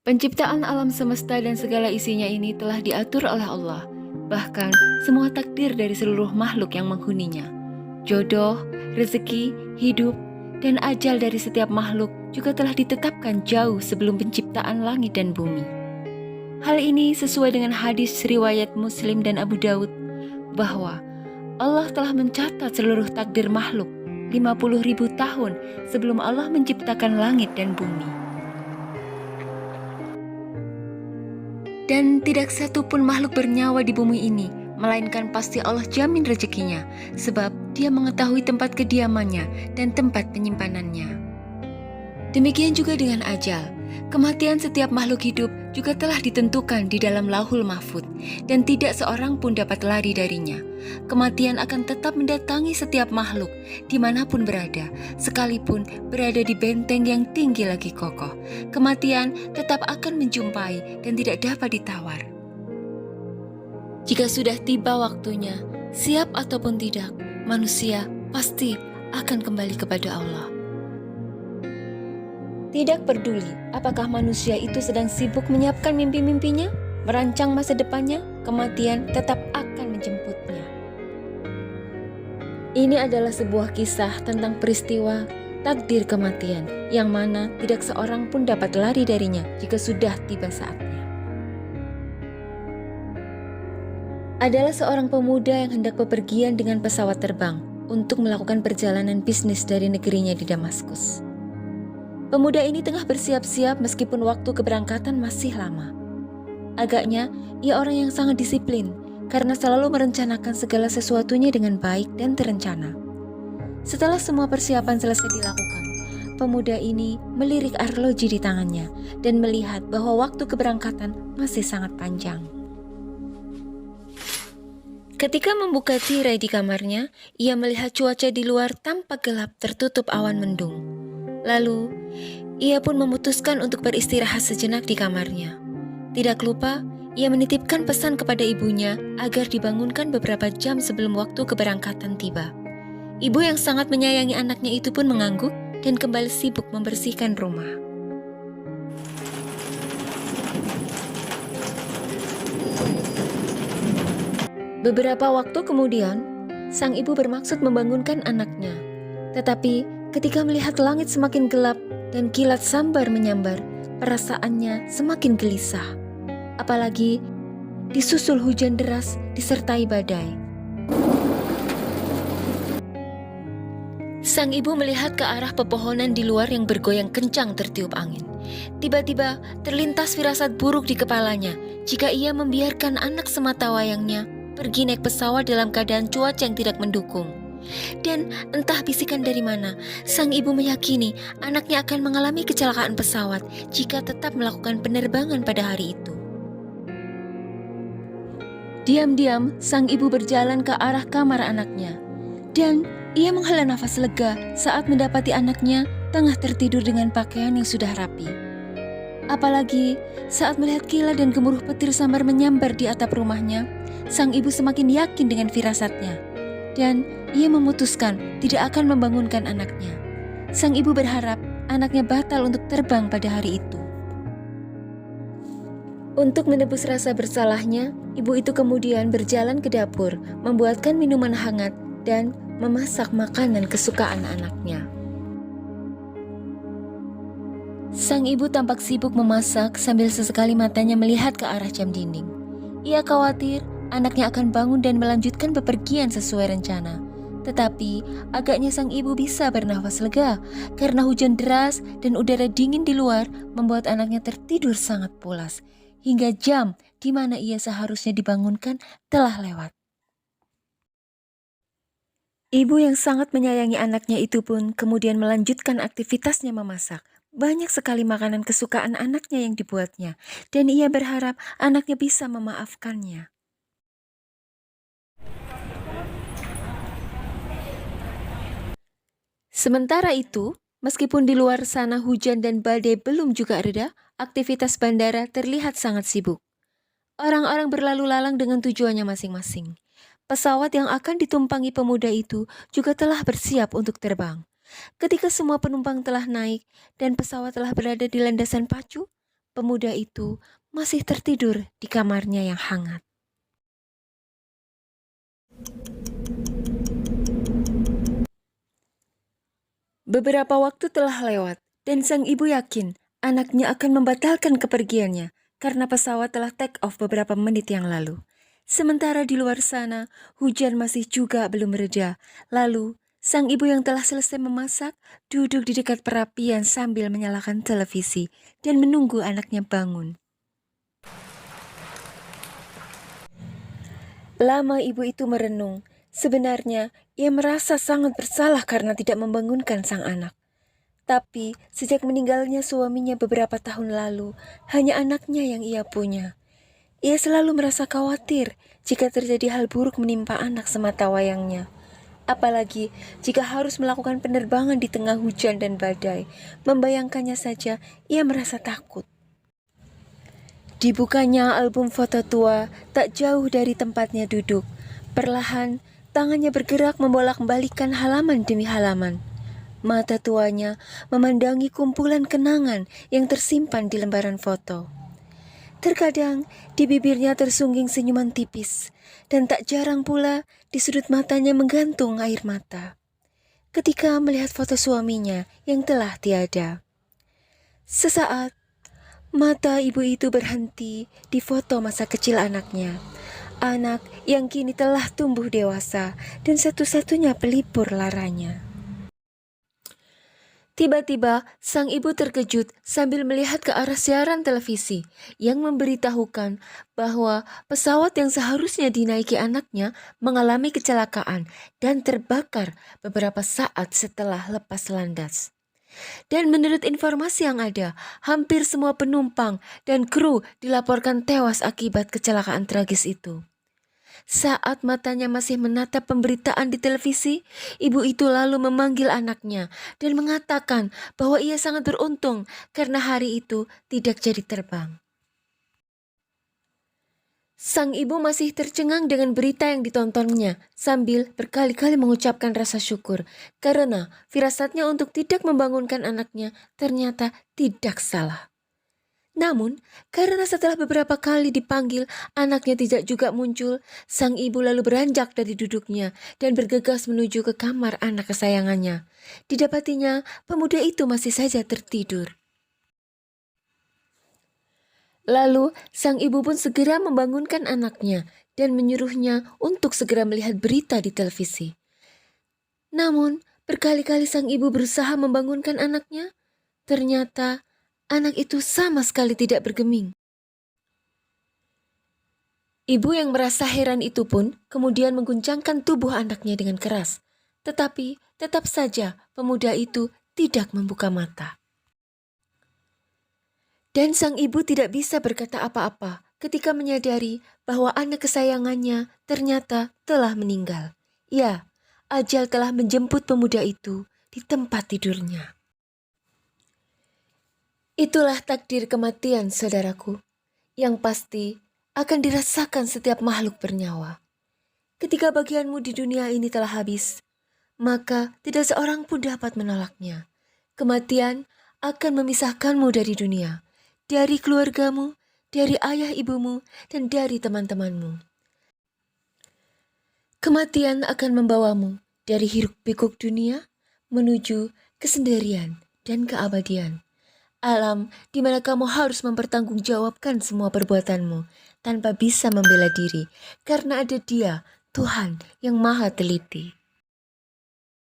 Penciptaan alam semesta dan segala isinya ini telah diatur oleh Allah. Bahkan semua takdir dari seluruh makhluk yang menghuninya. Jodoh, rezeki, hidup, dan ajal dari setiap makhluk juga telah ditetapkan jauh sebelum penciptaan langit dan bumi. Hal ini sesuai dengan hadis riwayat Muslim dan Abu Daud bahwa Allah telah mencatat seluruh takdir makhluk 50.000 tahun sebelum Allah menciptakan langit dan bumi. Dan tidak satu pun makhluk bernyawa di bumi ini, melainkan pasti Allah jamin rezekinya, sebab Dia mengetahui tempat kediamannya dan tempat penyimpanannya. Demikian juga dengan ajal. Kematian setiap makhluk hidup juga telah ditentukan di dalam Lauhul Mahfuz, dan tidak seorang pun dapat lari darinya. Kematian akan tetap mendatangi setiap makhluk, dimanapun berada, sekalipun berada di benteng yang tinggi lagi kokoh. Kematian tetap akan menjumpai dan tidak dapat ditawar. Jika sudah tiba waktunya, siap ataupun tidak, manusia pasti akan kembali kepada Allah. Tidak peduli apakah manusia itu sedang sibuk menyiapkan mimpi-mimpinya, merancang masa depannya, kematian tetap akan menjemputnya. Ini adalah sebuah kisah tentang peristiwa takdir kematian, yang mana tidak seorang pun dapat lari darinya jika sudah tiba saatnya. Adalah seorang pemuda yang hendak bepergian dengan pesawat terbang untuk melakukan perjalanan bisnis dari negerinya di Damaskus. Pemuda ini tengah bersiap-siap meskipun waktu keberangkatan masih lama. Agaknya, ia orang yang sangat disiplin karena selalu merencanakan segala sesuatunya dengan baik dan terencana. Setelah semua persiapan selesai dilakukan, pemuda ini melirik arloji di tangannya dan melihat bahwa waktu keberangkatan masih sangat panjang. Ketika membuka tirai di kamarnya, ia melihat cuaca di luar tampak gelap tertutup awan mendung. Lalu, ia pun memutuskan untuk beristirahat sejenak di kamarnya. Tidak lupa, ia menitipkan pesan kepada ibunya agar dibangunkan beberapa jam sebelum waktu keberangkatan tiba. Ibu yang sangat menyayangi anaknya itu pun mengangguk dan kembali sibuk membersihkan rumah. Beberapa waktu kemudian, sang ibu bermaksud membangunkan anaknya. Tetapi ketika melihat langit semakin gelap dan kilat sambar menyambar, perasaannya semakin gelisah. Apalagi disusul hujan deras disertai badai. Sang ibu melihat ke arah pepohonan di luar yang bergoyang kencang tertiup angin. Tiba-tiba terlintas firasat buruk di kepalanya jika ia membiarkan anak semata wayangnya pergi naik pesawat dalam keadaan cuaca yang tidak mendukung. Dan entah bisikan dari mana, sang ibu meyakini anaknya akan mengalami kecelakaan pesawat jika tetap melakukan penerbangan pada hari itu. Diam-diam, sang ibu berjalan ke arah kamar anaknya. Dan ia menghela nafas lega saat mendapati anaknya tengah tertidur dengan pakaian yang sudah rapi. Apalagi saat melihat kilat dan gemuruh petir sambar menyambar di atap rumahnya, sang ibu semakin yakin dengan firasatnya. Dan ia memutuskan tidak akan membangunkan anaknya. Sang ibu berharap anaknya batal untuk terbang pada hari itu. Untuk menebus rasa bersalahnya, ibu itu kemudian berjalan ke dapur, membuatkan minuman hangat dan memasak makanan kesukaan anaknya. Sang ibu tampak sibuk memasak sambil sesekali matanya melihat ke arah jam dinding. Ia khawatir anaknya akan bangun dan melanjutkan bepergian sesuai rencana. Tetapi agaknya sang ibu bisa bernafas lega karena hujan deras dan udara dingin di luar membuat anaknya tertidur sangat pulas. Hingga jam di mana ia seharusnya dibangunkan telah lewat. Ibu yang sangat menyayangi anaknya itu pun kemudian melanjutkan aktivitasnya memasak. Banyak sekali makanan kesukaan anaknya yang dibuatnya, dan ia berharap anaknya bisa memaafkannya. Sementara itu, meskipun di luar sana hujan dan badai belum juga reda, aktivitas bandara terlihat sangat sibuk. Orang-orang berlalu lalang dengan tujuannya masing-masing. Pesawat yang akan ditumpangi pemuda itu juga telah bersiap untuk terbang. Ketika semua penumpang telah naik dan pesawat telah berada di landasan pacu, pemuda itu masih tertidur di kamarnya yang hangat. Beberapa waktu telah lewat, dan sang ibu yakin anaknya akan membatalkan kepergiannya karena pesawat telah take off beberapa menit yang lalu. Sementara di luar sana, hujan masih juga belum mereda. Lalu, sang ibu yang telah selesai memasak duduk di dekat perapian sambil menyalakan televisi dan menunggu anaknya bangun. Lama ibu itu merenung. Sebenarnya, ia merasa sangat bersalah karena tidak membangunkan sang anak. Tapi, sejak meninggalnya suaminya beberapa tahun lalu, hanya anaknya yang ia punya. Ia selalu merasa khawatir jika terjadi hal buruk menimpa anak semata wayangnya. Apalagi jika harus melakukan penerbangan di tengah hujan dan badai. Membayangkannya saja, ia merasa takut. Dibukanya album foto tua tak jauh dari tempatnya duduk. Perlahan, tangannya bergerak membolak-balikan halaman demi halaman. Mata tuanya memandangi kumpulan kenangan yang tersimpan di lembaran foto. Terkadang di bibirnya tersungging senyuman tipis, dan tak jarang pula di sudut matanya menggantung air mata. Ketika melihat foto suaminya yang telah tiada. Sesaat, mata ibu itu berhenti di foto masa kecil anaknya. Anak yang kini telah tumbuh dewasa dan satu-satunya pelipur laranya. Tiba-tiba, sang ibu terkejut sambil melihat ke arah siaran televisi yang memberitahukan bahwa pesawat yang seharusnya dinaiki anaknya mengalami kecelakaan dan terbakar beberapa saat setelah lepas landas. Dan menurut informasi yang ada, hampir semua penumpang dan kru dilaporkan tewas akibat kecelakaan tragis itu. Saat matanya masih menatap pemberitaan di televisi, ibu itu lalu memanggil anaknya dan mengatakan bahwa ia sangat beruntung karena hari itu tidak jadi terbang. Sang ibu masih tercengang dengan berita yang ditontonnya sambil berkali-kali mengucapkan rasa syukur karena firasatnya untuk tidak membangunkan anaknya ternyata tidak salah. Namun, karena setelah beberapa kali dipanggil, anaknya tidak juga muncul, sang ibu lalu beranjak dari duduknya dan bergegas menuju ke kamar anak kesayangannya. Didapatinya, pemuda itu masih saja tertidur. Lalu, sang ibu pun segera membangunkan anaknya dan menyuruhnya untuk segera melihat berita di televisi. Namun, berkali-kali sang ibu berusaha membangunkan anaknya. Ternyata, anak itu sama sekali tidak bergeming. Ibu yang merasa heran itu pun kemudian mengguncangkan tubuh anaknya dengan keras. Tetapi, tetap saja pemuda itu tidak membuka mata. Dan sang ibu tidak bisa berkata apa-apa ketika menyadari bahwa anak kesayangannya ternyata telah meninggal. Ya, ajal telah menjemput pemuda itu di tempat tidurnya. Itulah takdir kematian, saudaraku, yang pasti akan dirasakan setiap makhluk bernyawa. Ketika bagianmu di dunia ini telah habis, maka tidak seorang pun dapat menolaknya. Kematian akan memisahkanmu dari dunia, dari keluargamu, dari ayah ibumu, dan dari teman-temanmu. Kematian akan membawamu dari hiruk-pikuk dunia menuju kesendirian dan keabadian. Alam di mana kamu harus mempertanggungjawabkan semua perbuatanmu tanpa bisa membela diri karena ada Dia, Tuhan yang Maha Teliti.